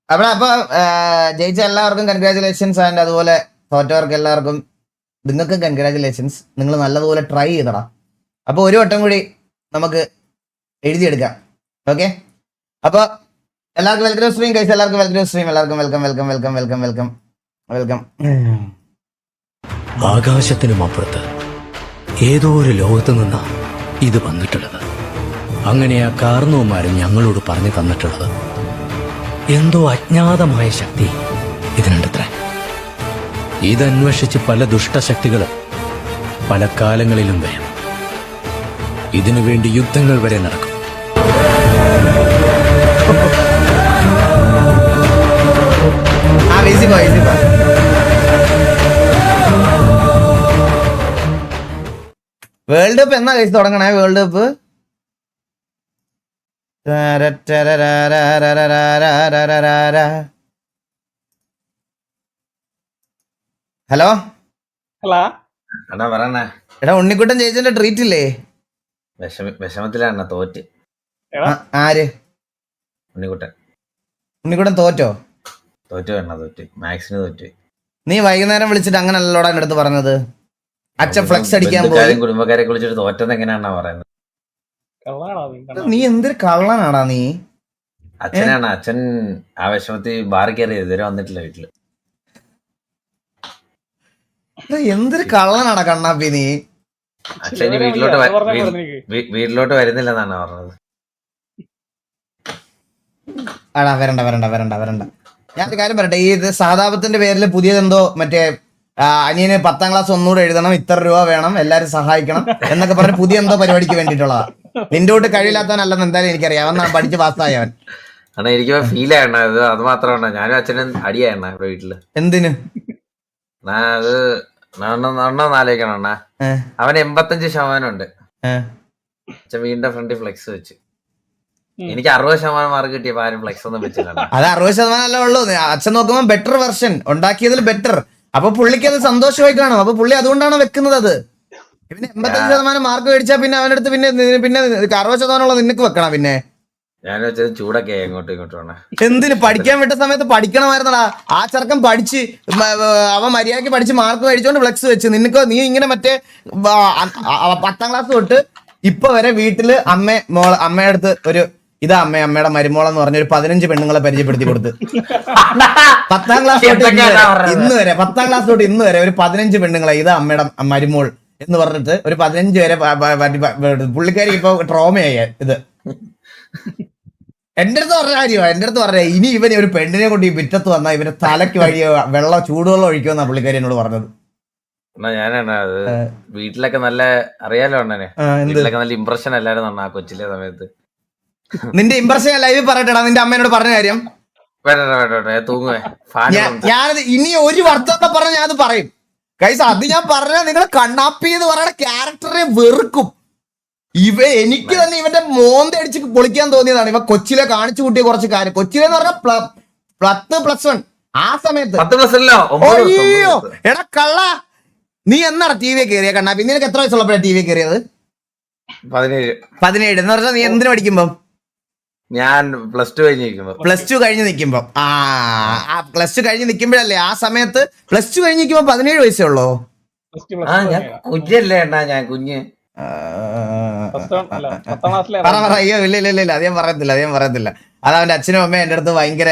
അപ്പൊ ജയിച്ച എല്ലാവർക്കും കൺഗ്രാചുലേഷൻസ്. ആൻഡ് അതുപോലെ തോറ്റവർക്ക് എല്ലാവർക്കും നിങ്ങൾക്കും കൺഗ്രാചുലേഷൻസ്. നിങ്ങൾ നല്ലതുപോലെ ട്രൈ ചെയ്തടാ. അപ്പൊ ഒരു വട്ടം കൂടി നമുക്ക് എഴുതിയെടുക്കാം. ഓക്കെ, അപ്പൊ എല്ലാവർക്കും വെൽക്കം സ്ട്രീം കഴിച്ച എല്ലാവർക്കും വെൽക്കം സ്ട്രീം. എല്ലാവർക്കും welcome welcome welcome welcome welcome welcome. ആകാശത്തിനും അപ്പുറത്ത് ഏതോ ഒരു ലോകത്ത് നിന്നാ ഇത് വന്നിട്ടുള്ളത്. അങ്ങനെയാ കാരണവന്മാരും ഞങ്ങളോട് പറഞ്ഞു തന്നിട്ടുള്ളത്. എന്തോ അജ്ഞാതമായ ശക്തി ഇതിനുണ്ടത്രേ. ഇതന്വേഷിച്ച് പല ദുഷ്ടശക്തികളും പല കാലങ്ങളിലും വരും. ഇതിനു വേണ്ടി യുദ്ധങ്ങൾ വരെ നടക്കും. വേൾഡ് കപ്പ് എന്നാ കഴിച്ച് തുടങ്ങണേ? വേൾഡ് കപ്പ് ഹലോ ഹലോ അണ്ണാ പറയണേ. എടാ, ഉണ്ണിക്കുട്ടൻ ചേച്ചിന്റെ ട്രീറ്റ് ഇല്ലേ? വിഷമത്തിലാണ് തോറ്റ്. ആര്? ഉണ്ണിക്കുട്ടൻ. ഉണ്ണിക്കുട്ടൻ തോറ്റോ? തോറ്റു വേണ്ട, തോറ്റ്. മാക്സിന് തോറ്റ്. നീ വൈകുന്നേരം വിളിച്ചിട്ട് അങ്ങനെ അല്ലോടാ എന്റെ അടുത്ത് പറഞ്ഞത്. അച്ഛൻ ഫ്ലെക്സ് അടിക്കാൻ പോയി. കുടുംബക്കാരെ വിളിച്ചിട്ട് തോറ്റത് എങ്ങനെയാണോ പറയുന്നത്? നീ എന്തൊരു കള്ളനാടാ നീ. അച്ഛനാണ്. അച്ഛൻ ആ വിഷമത്തിൽ ബാറി കയറിയത് ഇതുവരെ വന്നിട്ടില്ല വീട്ടില്. എന്തൊരു കള്ളനാടാ കണ്ണാപ്പി നീ. അച്ഛൻ വീട്ടിലോട്ട് വരുന്നില്ലെന്നാണ് പറഞ്ഞത്. ആടാ, വരണ്ട വരണ്ട വരണ്ട വരണ്ട. ഞാനൊരു കാര്യം പറയട്ടെ. ഈ സഹതാപത്തിന്റെ പേരിൽ പുതിയതെന്തോ മറ്റേ അനിയന് 10ാം ക്ലാസ് ഒന്നുകൂടെ എഴുതണം, ഇത്ര രൂപ വേണം, എല്ലാരും സഹായിക്കണം എന്നൊക്കെ പറഞ്ഞ് പുതിയ എന്തോ പരിപാടിക്ക് വേണ്ടിയിട്ടുള്ളതാ. നിന്റെ കൂട്ട് കഴിയില്ലാത്തവനല്ലെന്ന് എന്തായാലും എനിക്കറിയാം. അവൻ പഠിച്ച് പാസ്സായവൻ. അണ്ണാ എനിക്ക് ഫീൽ ആയണ അത് മാത്രമാണ്. ഞാനും അച്ഛനും അടിയായണ ഇവിടെ വീട്ടില്. എന്തിന്? അത് ആലോചിക്കണം അണ്ണാ. അവന് 85% ഉണ്ട്. അച്ഛൻ വീടിന്റെ ഫ്രണ്ടിൽ ഫ്ലെക്സ് വെച്ച്. എനിക്ക് 60% മാർക്ക് കിട്ടിയപ്പോ ആരും ഫ്ലെക്സ് ഒന്നും വെച്ചില്ല. അത് 60% അല്ലേ ഉള്ളൂ. അച്ഛൻ നോക്കുമ്പോ ബെറ്റർ വെർഷൻ ഉണ്ടാക്കിയതിൽ ബെറ്റർ. അപ്പൊ പുള്ളിക്ക് അത് സന്തോഷമായി കാണും. അപ്പൊ പുള്ളി അതുകൊണ്ടാണ് വെക്കുന്നത്. അത് പിന്നെ 85% മാർക്ക് മേടിച്ചാ പിന്നെ അവന്റെ അടുത്ത് പിന്നെ 60% നിനക്ക് വെക്കണം. പിന്നെ ഞാൻ വെച്ചത് ചൂടൊക്കെ ഇങ്ങോട്ടും ഇങ്ങോട്ടും. എന്തിന്? പഠിക്കാൻ വിട്ട സമയത്ത് പഠിക്കണമായിരുന്നടാ. ആ ചെറുക്കൻ പഠിച്ച് അവൻ മര്യാദക്ക് പഠിച്ച് മാർക്ക് മേടിച്ചോണ്ട് ഫ്ലെക്സ് വെച്ച്. നിനക്ക് നീ ഇങ്ങനെ മറ്റേ 10ാം ക്ലാസ് തൊട്ട് ഇപ്പൊ വരെ വീട്ടില് അമ്മയുടെ അടുത്ത് ഒരു ഇതാ അമ്മയുടെ മരുമോളെന്ന് പറഞ്ഞ ഒരു 15 പെണ്ണുങ്ങളെ പരിചയപ്പെടുത്തി കൊടുത്ത്. 10ാം ക്ലാസ് തൊട്ട് ഇന്ന് വരെ 10ാം ക്ലാസ് തൊട്ട് ഇന്ന് വരെ ഒരു 15 പെണ്ണുങ്ങളെ ഇതാ അമ്മയുടെ മരുമോൾ എന്ന് പറഞ്ഞിട്ട് ഒരു 15 വരെ പുള്ളിക്കാരി ഇപ്പൊ ട്രോമയായി. ഇത് എന്റെ അടുത്ത് പറഞ്ഞ കാര്യമാണ്. എന്റെ അടുത്ത് പറഞ്ഞ ഇനി ഇവന് ഒരു പെണ്ണിനെ കൊണ്ട് ഈ വിറ്റത്ത് വന്നാൽ ഇവന്റെ തലയ്ക്ക് വഴിയ ചൂടുവെള്ളം ഒഴിക്കുമെന്നാ പുള്ളിക്കാരി എന്നോട് പറഞ്ഞത്. ഞാനാണ് അത് വീട്ടിലൊക്കെ നല്ല അറിയാലോ അണ്ണനെ. വീട്ടിലൊക്കെ നല്ല ഇമ്പ്രഷൻ അല്ലായിരുന്നു ആ കൊച്ചിലെ സമയത്ത്. നിന്റെ ഇമ്പ്രഷൻ ലൈവ് പറയട്ടെടാ. നിന്റെ അമ്മേനോട് പറഞ്ഞ കാര്യം ഞാനത് ഇനി ഒരു വർത്തത്തെ പറഞ്ഞ ഞാനത് പറയും. കൈസ് അത് ഞാൻ പറഞ്ഞാൽ നിങ്ങൾ കണ്ണാപ്പി എന്ന് പറയുന്ന ക്യാരക്ടറെ വെറുക്കും. എനിക്ക് തന്നെ ഇവന്റെ മോന്തടിച്ച് പൊളിക്കാൻ തോന്നിയതാണ്. ഇവ കൊച്ചിലെ കാണിച്ചു കൂട്ടിയ കുറച്ച് കാര്യം. കൊച്ചിലെന്ന് പറഞ്ഞാൽ 10+1 ആ സമയത്ത്. അയ്യോ എടാ കള്ള, നീ എന്നാണ് ടി വി കയറിയ കണ്ണാപ്പി? നിനക്ക് എത്ര വയസ്സുള്ളപ്പോഴാണ് ടി വി കയറിയത്? 17 എന്ന് പറഞ്ഞാൽ നീ എന്തിനു പഠിക്കുമ്പോ? ഞാൻ +2 കഴിഞ്ഞ് നിൽക്കുമ്പോ. +2 കഴിഞ്ഞ് നിൽക്കുമ്പോ +2 കഴിഞ്ഞ് നിൽക്കുമ്പോഴല്ലേ ആ സമയത്ത്. +2 കഴിഞ്ഞ് നിൽക്കുമ്പോ 17 വയസ്സേ ഉള്ളൂ. ഞാൻ കുഞ്ഞല്ലേ അണ്ണാ, ഞാൻ കുഞ്ഞ്. അയ്യോ ഇല്ല ഇല്ല ഇല്ല, അധികം പറയത്തില്ല. അത് അവന്റെ അച്ഛനും അമ്മയും എന്റെ അടുത്ത് ഭയങ്കര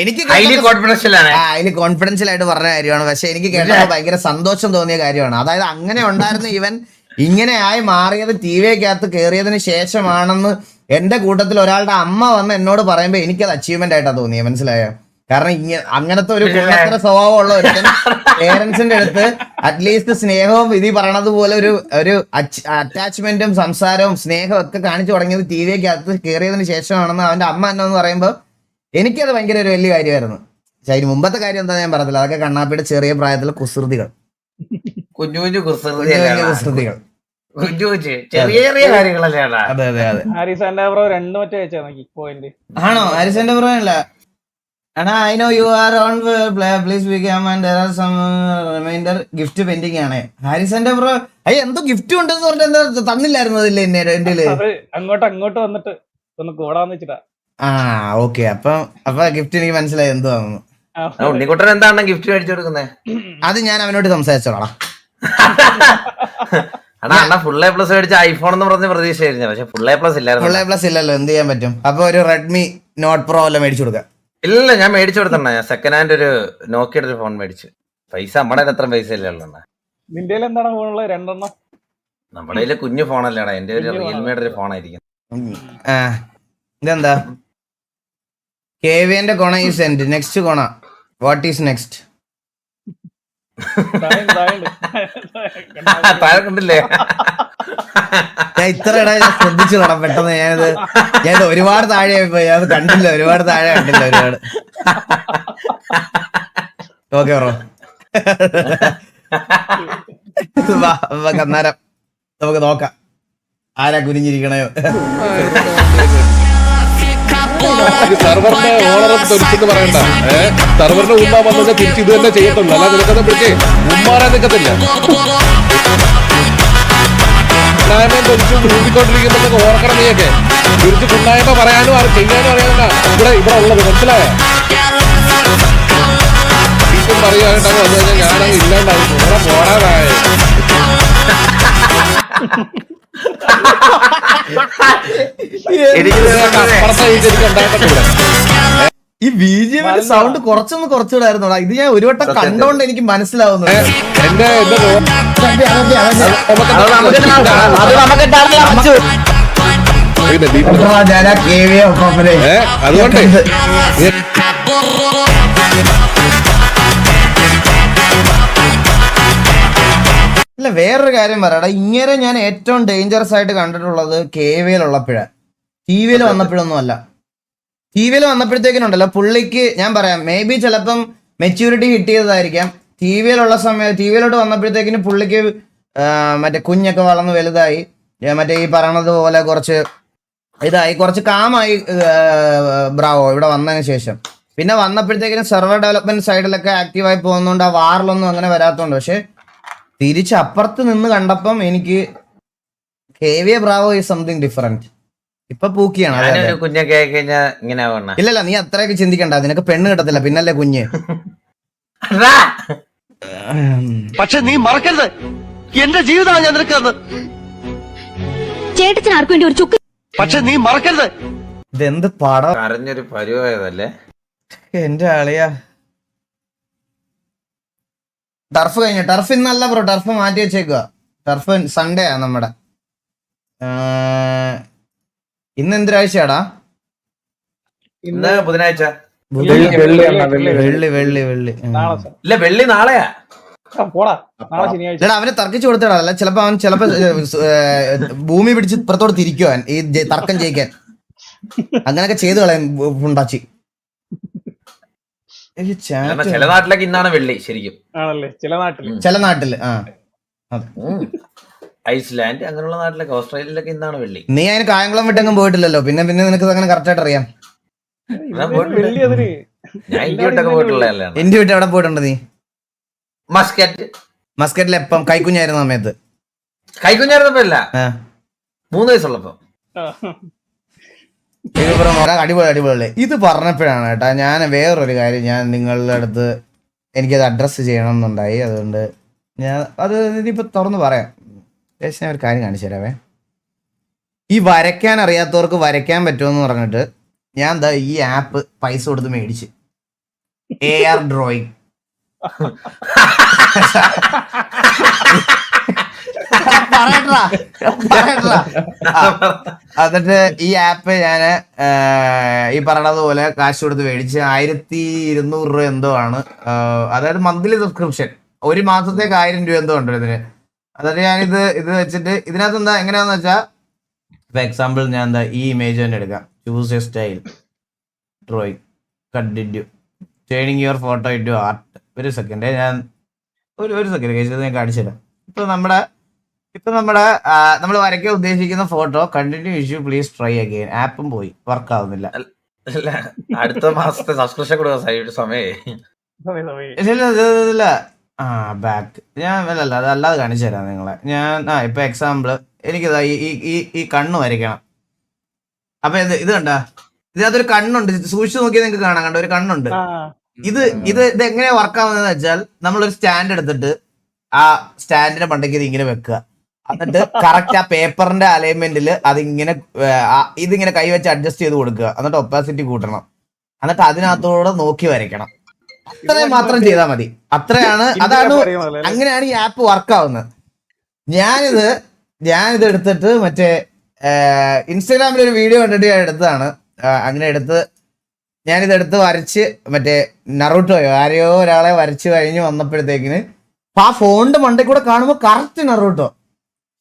എനിക്ക് ഹൈലി കോൺഫിഡൻഷ്യൽ ആയിട്ട് പറഞ്ഞ കാര്യമാണ്. പക്ഷെ എനിക്ക് കേട്ടപ്പോൾ ഭയങ്കര സന്തോഷം തോന്നിയ കാര്യമാണ്. അതായത് അങ്ങനെ ഉണ്ടായിരുന്ന ഇവൻ ഇങ്ങനെ ആയി മാറിയത് ടി വിക്കകത്ത് കയറിയതിന് ശേഷമാണെന്ന് എന്റെ കൂട്ടത്തിൽ ഒരാളുടെ അമ്മ വന്ന് എന്നോട് പറയുമ്പോ എനിക്കത് അച്ചീവ്മെന്റ് ആയിട്ടാ തോന്നിയത്. മനസ്സിലായോ? കാരണം അങ്ങനത്തെ ഒരു കുള്ളത്തര സ്വഭാവമുള്ള ഒരുത്തൻ പേരൻസിന്റെ അടുത്ത് അറ്റ്ലീസ്റ്റ് സ്നേഹവും വിധി പറയണത് പോലെ ഒരു അറ്റാച്ച്മെന്റും സംസാരവും സ്നേഹവും ഒക്കെ കാണിച്ചു തുടങ്ങിയത് ടി വിക്കകത്ത് കയറിയതിന് ശേഷമാണെന്ന് അവന്റെ അമ്മ എന്നൊന്ന് പറയുമ്പോൾ എനിക്കത് ഭയങ്കര ഒരു വലിയ കാര്യമായിരുന്നു. പക്ഷെ അതിന് മുമ്പത്തെ കാര്യം എന്താ ഞാൻ പറഞ്ഞില്ല. അതൊക്കെ കണ്ണാപ്പിയുടെ ചെറിയ പ്രായത്തിലെ കുസൃതികൾ, കുഞ്ഞു കുഞ്ഞു കുസൃതികൾ, ചെറിയ ചെറിയ കാര്യങ്ങളല്ലേ. അതെ അതെ അതെ. ആണോ? ഹാരിസന്റെ ബ്രോ അല്ല. I know you are on please become and there are some reminder gift pending ആണ്. ഹാരിസന്റെ ബ്രോ എന്തോ ഗിഫ്റ്റ് ഉണ്ടെന്ന് പറഞ്ഞിട്ട് എന്താ തന്നില്ലായിരുന്നതില്ലേ എന്റെ? അങ്ങോട്ട് വന്നിട്ട് ഒന്ന് കൂടാന്ന് വെച്ചിട്ടാ. ആ ഓക്കെ. അപ്പൊ ഗിഫ്റ്റ് എനിക്ക് മനസ്സിലായി എന്തുവാന്ന്. ഉണ്ണിക്കുട്ടൻ എന്താണ് ഗിഫ്റ്റ് മേടിച്ചു കൊടുക്കുന്നത്? അത് ഞാൻ അവനോട് സംസാരിച്ചോളാം. അണ്ണാ ഫുൾ A+ മേടിച്ച ഐഫോൺ എന്ന് പറഞ്ഞ പ്രതീക്ഷയായിരുന്നു, പക്ഷെ ഫുൾ A+ ഇല്ലായിരുന്നു. ഫുൾ A+ ഇല്ലല്ലോ, എന്ത് ചെയ്യാൻ പറ്റും? അപ്പൊ ഒരു റെഡ്മി നോട്ട് പ്രോ എല്ലാം മേടിച്ചു കൊടുക്കാം. ഇല്ല, ഞാൻ മേടിച്ചു കൊടുത്തണ്ണ. ഞാൻ സെക്കൻഡ് ഹാൻഡ് ഒരു നോക്കിയുടെ ഒരു ഫോൺ മേടിച്ചു. പൈസ നമ്മുടെ അത്ര പൈസ ഇല്ലല്ലോ. നിന്റെ എന്താണ് ഫോണുള്ളത്? 2 എണ്ണം. നമ്മുടെ കയ്യില് കുഞ്ഞു ഫോണല്ലേടാ, എന്റെ ഒരു റിയൽമിയുടെ ഒരു ഫോണായിരിക്കും. ഇതെന്താ? കേവിയന്റെ കൊണ ഈസ് എൻഡ്. നെക്സ്റ്റ് കൊണ വാട്ട് ഈസ് നെക്സ്റ്റ്? താഴെ കണ്ടില്ലേ? ഞാൻ ഇത്ര ഇടാ ഞാൻ ശ്രദ്ധിച്ചു വേണം പെട്ടെന്ന്. ഞാനിത് ഒരുപാട് താഴെ പോയി, അത് കണ്ടില്ല. ഒരുപാട് താഴെ കണ്ടില്ല. ഒരുപാട് ഓക്കെ ബ്രോ. അന്നേരം നമുക്ക് നോക്കാം ആരാ കുനിഞ്ഞിരിക്കണയോ. സർവറിന്റെ ഓണറും തൊലിച്ചെന്ന് പറയണ്ട. സർവറിന്റെ ഉമ്മ വന്നത് തിരിച്ച് ഇത് തന്നെ ചെയ്യത്തുള്ളൂ, അല്ലാതെ നിൽക്കുന്ന പിടിച്ച് ഉമ്മാരാൻ നിൽക്കത്തില്ല. കുണ്ണായ്മയും തൊലിച്ചും ഊതിക്കൊണ്ടിരിക്കുമ്പോഴൊക്കെ ഓർക്കണം നീയൊക്കെ. തിരിച്ച് കുണ്ണായ്മ പറയാനും അത് ചെയ്യാനും അറിയാവുന്ന ഇവിടെ ഉള്ളത് മനസ്സിലായ പറയാനായിട്ടാണ് വന്നു കഴിഞ്ഞാൽ ഞാനങ്ങ് ഇല്ലാണ്ടായി പോരാതായ. ഈ BGM സൗണ്ട് കുറച്ചുകൂടായിരുന്നോടാ. ഇത് ഞാൻ ഒരു വട്ടം കണ്ടോണ്ട് എനിക്ക് മനസ്സിലാവുന്നു. അതുകൊണ്ട് അല്ല, വേറൊരു കാര്യം പറയാടാ. ഇങ്ങനെ ഞാൻ ഏറ്റവും ഡേഞ്ചറസ് ആയിട്ട് കണ്ടിട്ടുള്ളത് KVL ഉള്ളപ്പോഴാണ്. TV-യിൽ വന്നപ്പോഴൊന്നും അല്ല. TV-യിൽ വന്നപ്പോഴത്തേക്കിനുണ്ടല്ലോ പുള്ളിക്ക് ഞാൻ പറയാം, മേ ബി ചിലപ്പം മെച്യൂരിറ്റി കിട്ടിയതായിരിക്കാം. TV-യിലുള്ള സമയം TV-യിലോട്ട് വന്നപ്പോഴത്തേക്കിന് പുള്ളിക്ക് മറ്റേ കുഞ്ഞൊക്കെ വളർന്ന് വലുതായി, മറ്റേ ഈ പറയണത് പോലെ കുറച്ച് ഇതായി, കുറച്ച് കാമായി ബ്രാവോ ഇവിടെ വന്നതിന് ശേഷം. പിന്നെ വന്നപ്പോഴത്തേക്കിനും സെർവർ ഡെവലപ്മെന്റ് സൈഡിലൊക്കെ ആക്റ്റീവായി പോകുന്നതുകൊണ്ട് ആ വാറിലൊന്നും അങ്ങനെ വരാത്തതുകൊണ്ട്. പക്ഷെ തിരിച്ച് അപ്പുറത്ത് നിന്ന് കണ്ടപ്പം എനിക്ക് KVA Bravo is something different. ഇപ്പൊ പൂക്കിയാണ്. കുഞ്ഞൊക്കെ കഴിഞ്ഞാൽ ഇങ്ങനെ ഇല്ലല്ല, നീ അത്രയൊക്കെ ചിന്തിക്കണ്ട. നിനക്ക് പെണ്ണ് കിട്ടത്തില്ല, പിന്നല്ലേ കുഞ്ഞ്. പക്ഷെ നീ മറക്കരുത്, എന്റെ ജീവിതമാണ് ഞാൻ നിനക്കത്. ചേട്ടത്തിന് ആർക്കും വേണ്ടി ഒരു ചുക്ക്. പക്ഷെ നീ മറക്കരുത്, ഇതെന്ത് പടം. കരഞ്ഞൊരു പരിവായതല്ലേ എന്റെ ആളിയാ. ടർഫ് കഴിഞ്ഞു. ടർഫ് ഇന്നല്ല ബ്രോ, ടർഫ് മാറ്റി വെച്ചേക്കുക. ടർഫ് സൺഡേ ആ നമ്മുടെ. ഇന്ന് എന്തൊരാഴ്ചയാടാ? ഇന്ന് ബുധനാഴ്ച. വെള്ളി ഇല്ല, വെള്ളി നാളെയാ. അവന് തർക്കിച്ചു കൊടുത്തടാ. അല്ല ചിലപ്പോ അവൻ ഭൂമി പിടിച്ച് ഇപ്പുറത്തോട് തിരിക്കുവാൻ ഈ തർക്കം ജയിക്കാൻ. അങ്ങനെയൊക്കെ ചെയ്തു കളയാൻ ഉണ്ടാച്ചി. ചില നാട്ടിലൊക്കെ ഇന്നാണ് വെള്ളി ശരിക്കും. ചില നാട്ടില് ഐസ്ലാൻഡ് അങ്ങനെയുള്ള നാട്ടിലൊക്കെ, ഓസ്ട്രേലിയയിലൊക്കെ ഇന്നാണ് വെള്ളി. നീ അതിന് കായംകുളം വിട്ടെങ്ങും പോയിട്ടില്ലല്ലോ. പിന്നെ നിനക്ക് അങ്ങനെ കറക്റ്റ് ആയിട്ട് അറിയാം. ഞാൻ ഇന്ത്യ വിട്ടൊക്കെ പോയിട്ടുള്ളതല്ലേ. ഇന്ത്യ വിട്ട് എവിടെ പോയിട്ടുണ്ട് നീ? മസ്കറ്റിൽ എപ്പം? കൈക്കുഞ്ഞായിരുന്ന സമയത്ത്? കൈക്കുഞ്ഞായിരുന്നപ്പോ അല്ല, 3 വയസ്സുള്ളപ്പോ. അടിപൊളി. ഇത് പറഞ്ഞപ്പോഴാണ് കേട്ടാ ഞാൻ വേറൊരു കാര്യം ഞാൻ നിങ്ങളുടെ അടുത്ത് എനിക്കത് അഡ്രസ്സ് ചെയ്യണം എന്നുണ്ടായി. അതുകൊണ്ട് ഞാൻ അത് ഇനിയിപ്പോ തുറന്ന് പറയാം. ഞാൻ ഒരു കാര്യം കാണിച്ചു തരാവേ. ഈ വരയ്ക്കാൻ അറിയാത്തവർക്ക് വരയ്ക്കാൻ പറ്റുമെന്ന് പറഞ്ഞിട്ട് ഞാൻ എന്താ ഈ ആപ്പ് പൈസ കൊടുത്ത് മേടിച്ച് AR ഡ്രോയിങ്. എന്നിട്ട് ഈ ആപ്പ് ഞാന് ഈ പറയണതുപോലെ കാശ് കൊടുത്ത് മേടിച്ച് 1200 രൂപ എന്തോ ആണ്. അതായത് മന്ത്ലി സബ്സ്ക്രിപ്ഷൻ. ഒരു മാസത്തേക്ക് 1000 രൂപ എന്തോ ഉണ്ട് ഇതിന്. എന്നിട്ട് ഞാനിത് വെച്ചിട്ട് ഇതിനകത്ത് എന്താ എങ്ങനെയാന്ന് വെച്ചാ, ഫോർ എക്സാമ്പിൾ ഞാൻ എന്താ ഈ ഇമേജ് തന്നെ എടുക്കാം. Choose A style drawing, continue, turning your photo into art. ഒരു സെക്കൻഡ് ഞാൻ ഒരു സെക്കൻഡ് കഴിച്ചത് ഞാൻ കാണിച്ചു തരാം. ഇപ്പൊ നമ്മൾ വരയ്ക്കാൻ ഉദ്ദേശിക്കുന്ന photo continue issue please try again. ആപ്പും പോയി, വർക്ക് ആവുന്നില്ല. അടുത്ത മാസത്തെ സബ്സ്ക്രിപ്ഷൻ കൊടുക്കാൻ സമയം ഇല്ല. ബാക്ക് ഞാൻ അല്ല അതല്ലാതെ കാണിച്ചു തരാം നിങ്ങളെ. ഞാൻ ഇപ്പൊ എക്സാമ്പിള് എനിക്കിതാ ഈ കണ്ണ് വരയ്ക്കണം. അപ്പൊ ഇത് കണ്ട ഇതിനകത്തൊരു കണ്ണുണ്ട്, സൂക്ഷിച്ചു നോക്കിയാൽ നിങ്ങൾക്ക് കാണാം, കണ്ടോ ഒരു കണ്ണുണ്ട്. ആ ഇത് എങ്ങനെയാ വർക്കാവുന്നതെന്ന് വെച്ചാൽ നമ്മളൊരു സ്റ്റാൻഡ് എടുത്തിട്ട് ആ സ്റ്റാൻഡിന്റെ മണ്ടയ്ക്ക് ഇത് ഇങ്ങനെ വെക്കുക, എന്നിട്ട് കറക്റ്റ് ആ പേപ്പറിന്റെ അലൈൻമെന്റിൽ അതിങ്ങനെ ഇതിങ്ങനെ കൈവച്ച് അഡ്ജസ്റ്റ് ചെയ്ത് കൊടുക്കുക, എന്നിട്ട് ഒപ്പാസിറ്റി കൂട്ടണം, എന്നിട്ട് അതിനകത്തോടെ നോക്കി വരയ്ക്കണം. അത്രയും മാത്രം ചെയ്താൽ മതി. അത്രയാണ്, അതാണ്, അങ്ങനെയാണ് ഈ ആപ്പ് വർക്കാവുന്നത്. ഞാനിത് എടുത്തിട്ട് മറ്റേ ഇൻസ്റ്റാഗ്രാമിൽ ഒരു വീഡിയോ കണ്ടിട്ട് ഞാൻ എടുത്തതാണ്. അങ്ങനെ ഞാനിതെടുത്ത് വരച്ച് മറ്റേ നറൂട്ടോയോ ആരെയോ ഒരാളെ വരച്ച് കഴിഞ്ഞ് വന്നപ്പോഴത്തേക്കിന് ആ ഫോണിന്റെ മണ്ടയിൽ കൂടെ കാണുമ്പോൾ കറക്റ്റ് നറൂട്ടോ.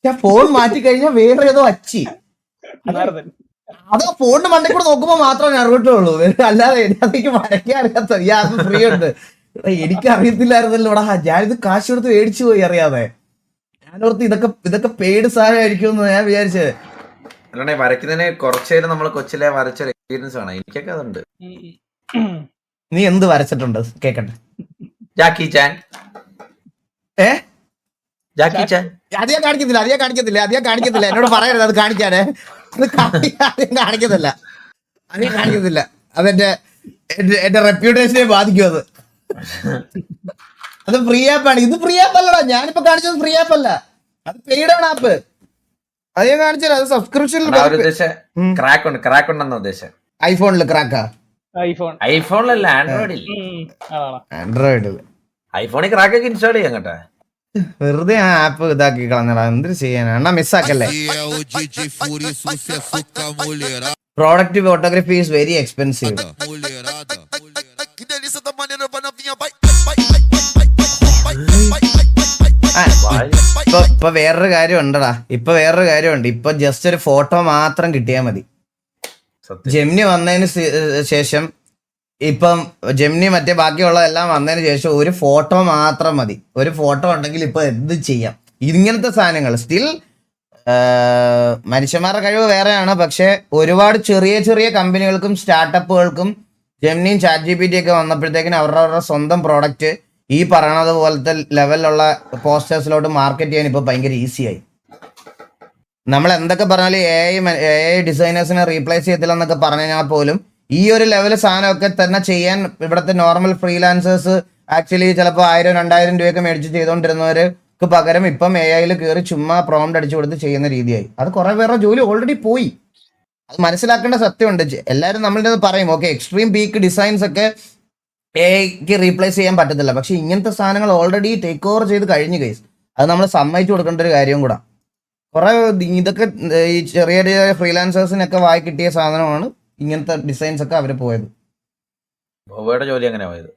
പക്ഷെ ഫോൺ മാറ്റി കഴിഞ്ഞാൽ വേറെ ഏതോ അച്ചി. അത് ഫോണിന്റെ മണ്ടയിൽ കൂടെ നോക്കുമ്പോ മാത്രമേ നറൂട്ടോ ഉള്ളൂ, അല്ലാതെ അതിലേക്ക് വരയ്ക്കാൻ അറിയാത്ത ഈ ആപ്പ് ഫ്രീ ഉണ്ട്. എനിക്ക് അറിയത്തില്ലായിരുന്നല്ലോ ഇവിടെ, ഞാനിത് കാശ് കൊടുത്ത് മേടിച്ചു പോയി അറിയാതെ. ഞാനോർത്ത് ഇതൊക്കെ പെയ്ഡ് സാധനമായിരിക്കും എന്ന് ഞാൻ വിചാരിച്ചത്. അല്ലാണ്ട് വരയ്ക്കുന്നതിന് കുറച്ചേരം നമ്മൾ കൊച്ചിലെ വരച്ചൊരു എക്സ്പീരിയൻസ് ആണ്. എനിക്കൊക്കെ അതുണ്ട്. നീ എന്ത് വരച്ചിട്ടുണ്ട് കേക്കട്ടെ? ജാക്കി ചാൻ. ജാക്കി ചാൻ അത് ഞാൻ കാണിക്കത്തില്ല. എന്നോട് പറയരുത് അത് കാണിക്കാനേ. കാണിക്കത്തില്ല. എന്റെ റെപ്യൂട്ടേഷനെ ബാധിക്കും അത്. അത് ഫ്രീ ആപ്പാണ്. ഇത് ഫ്രീ ആപ്പ് അല്ലടാ, ഞാനിപ്പോ കാണിച്ചത് ഫ്രീ ആപ്പ് അല്ല, അത് പെയ്ഡ് ആണ് ആപ്പ്. അത് ഞാൻ കാണിച്ചാൽ അത് സബ്സ്ക്രിപ്ഷൻ ക്രാക്ക് ഉണ്ടെന്ന് ഉദ്ദേശം. ഐഫോണില് ക്രാക്കാ? ഐഫോണിലല്ല, ആൻഡ്രോയിഡിൽ. ഐഫോണിൽ ക്രാക്ക് ഒക്കെ ഇൻസ്റ്റാൾ ചെയ്യാം കേട്ടെ. വെറുതെ ആ ആപ്പ് ഇതാക്കി കളഞ്ഞടാ, എന്തൊരു ചെയ്യാനാ. എന്നാ മിസ്സാക്കല്ലേ. Product photography is very expensive. ഇപ്പൊ വേറൊരു കാര്യം ഉണ്ടടാ, ഇപ്പൊ ജസ്റ്റ് ഒരു ഫോട്ടോ മാത്രം കിട്ടിയാൽ മതി. ജെമിനി വന്നതിന് ശേഷം ഇപ്പം ജെമിനി മറ്റേ ബാക്കിയുള്ളതെല്ലാം വന്നതിന് ശേഷം ഒരു ഫോട്ടോ മാത്രം മതി. ഒരു ഫോട്ടോ ഉണ്ടെങ്കിൽ ഇപ്പൊ എന്ത് ചെയ്യാം. ഇങ്ങനത്തെ സാധനങ്ങൾ സ്റ്റിൽ മനുഷ്യന്മാരുടെ കഴിവ് വേറെയാണ്. പക്ഷെ ഒരുപാട് ചെറിയ ചെറിയ കമ്പനികൾക്കും സ്റ്റാർട്ടപ്പുകൾക്കും ജെമിനിയും ChatGPT ഒക്കെ വന്നപ്പോഴത്തേക്കിനും അവരുടെ സ്വന്തം പ്രോഡക്റ്റ് ഈ പറയണത് പോലത്തെ ലെവലിലുള്ള പോസ്റ്റേഴ്സിലോട്ട് മാർക്കറ്റ് ചെയ്യാൻ ഇപ്പൊ ഭയങ്കര ഈസിയായി. നമ്മൾ എന്തൊക്കെ പറഞ്ഞാലും AI ഡിസൈനേഴ്സിനെ റീപ്ലേസ് ചെയ്യത്തില്ല എന്നൊക്കെ പറഞ്ഞാൽ പോലും ഈ ഒരു ലെവൽ സാധനമൊക്കെ തന്നെ ചെയ്യാൻ ഇവിടുത്തെ നോർമൽ ഫ്രീലാൻസേഴ്സ് ആക്ച്വലി ചിലപ്പോൾ 1000-2000 രൂപയൊക്കെ മേടിച്ച് ചെയ്തുകൊണ്ടിരുന്നവർക്ക് പകരം ഇപ്പം AI കയറി ചുമ്മാ പ്രോംപ്റ്റ് അടിച്ചു കൊടുത്ത് ചെയ്യുന്ന രീതിയായി. അത് കുറെ പേരുടെ ജോലി ഓൾറെഡി പോയി. അത് മനസ്സിലാക്കേണ്ട സത്യമുണ്ട്. എല്ലാവരും നമ്മളുടെ പറയും ഓക്കെ എക്സ്ട്രീം പീക്ക് ഡിസൈൻസ് ഒക്കെ AI റീപ്ലേസ് ചെയ്യാൻ പറ്റത്തില്ല. പക്ഷെ ഇങ്ങനത്തെ സാധനങ്ങൾ ഓൾറെഡി ടേക്ക് ഓവർ ചെയ്ത് കഴിഞ്ഞു ഗൈസ്. അത് നമ്മൾ സമ്മതിച്ചു കൊടുക്കേണ്ട ഒരു കാര്യവും കൂടെ. കുറെ ഇതൊക്കെ ഈ ചെറിയ ചെറിയ ഫ്രീലാൻസേഴ്സിനൊക്കെ വായി കിട്ടിയ സാധനമാണ് ഇങ്ങനത്തെ ഡിസൈൻസ് ഒക്കെ അവര് പോയത്. ബോബയുടെ ജോലി അങ്ങനെ പോയത്.